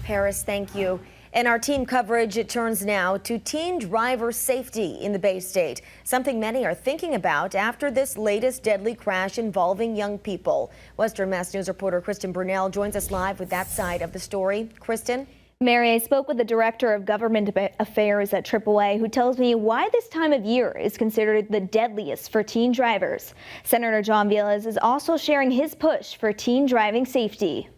Paris, thank you. In our team coverage, it turns now to teen driver safety in the Bay State, something many are thinking about after this latest deadly crash involving young people. Western Mass News reporter Kristen Brunell joins us live with that side of the story. Kristen? Mary, I spoke with the Director of Government Affairs at AAA, who tells me why this time of year is considered the deadliest for teen drivers. Senator John Velas is also sharing his push for teen driving safety.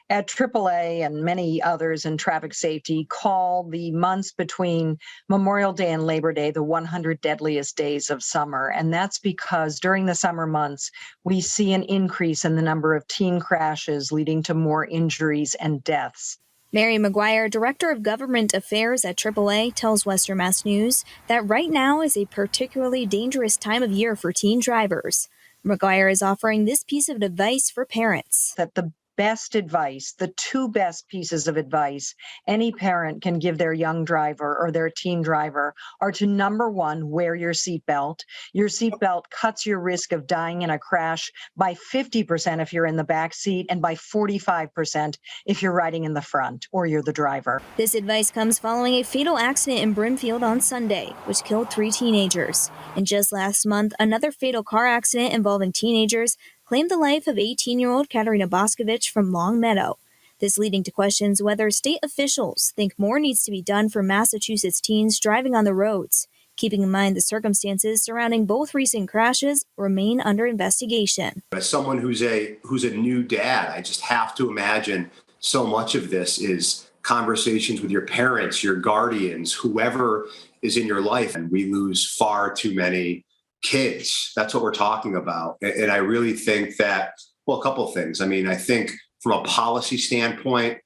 At AAA and many others in traffic safety call the months between Memorial Day and Labor Day the 100 deadliest days of summer. And that's because during the summer months, we see an increase in the number of teen crashes leading to more injuries and deaths. Mary McGuire, Director of Government Affairs at AAA, tells Western Mass News that right now is a particularly dangerous time of year for teen drivers. McGuire is offering this piece of advice for parents. That the best advice, the two best pieces of advice any parent can give their young driver or their teen driver are to, number one, wear your seatbelt. Your seatbelt cuts your risk of dying in a crash by 50% if you're in the back seat and by 45% if you're riding in the front or you're the driver. This advice comes following a fatal accident in Brimfield on Sunday, which killed 3 teenagers. And just last month, another fatal car accident involving teenagers claimed the life of 18-year-old Katerina Boscovich from Long Meadow. This leading to questions whether state officials think more needs to be done for Massachusetts teens driving on the roads. Keeping in mind the circumstances surrounding both recent crashes remain under investigation. As someone who's a new dad, I just have to imagine so much of this is conversations with your parents, your guardians, whoever is in your life, and we lose far too many kids. That's what we're talking about. And I really think that, well, a couple of things. I mean, I think from a policy standpoint,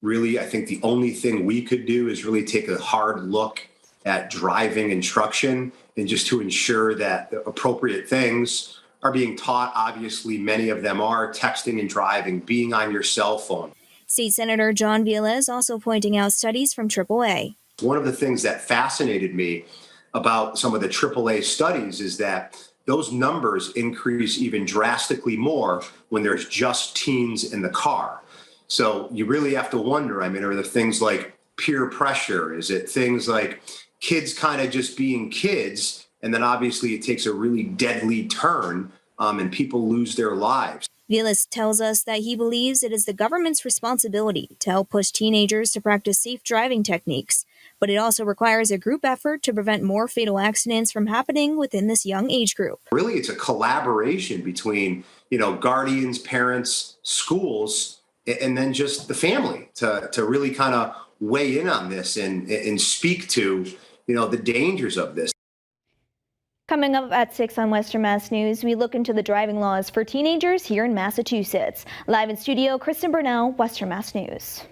really, I think the only thing we could do is really take a hard look at driving instruction and just to ensure that the appropriate things are being taught. Obviously, many of them are texting and driving, being on your cell phone. State Senator John Velas also pointing out studies from AAA. One of the things that fascinated me about some of the AAA studies is that those numbers increase even drastically more when there's just teens in the car. So you really have to wonder, I mean, are there things like peer pressure? Is it things like kids kind of just being kids? And then obviously it takes a really deadly turn and people lose their lives. Velas tells us that he believes it is the government's responsibility to help push teenagers to practice safe driving techniques, but it also requires a group effort to prevent more fatal accidents from happening within this young age group. Really, it's a collaboration between, guardians, parents, schools, and then just the family to really kind of weigh in on this and speak to, the dangers of this. Coming up at 6 on Western Mass News, we look into the driving laws for teenagers here in Massachusetts. Live in studio, Kristen Brunell, Western Mass News.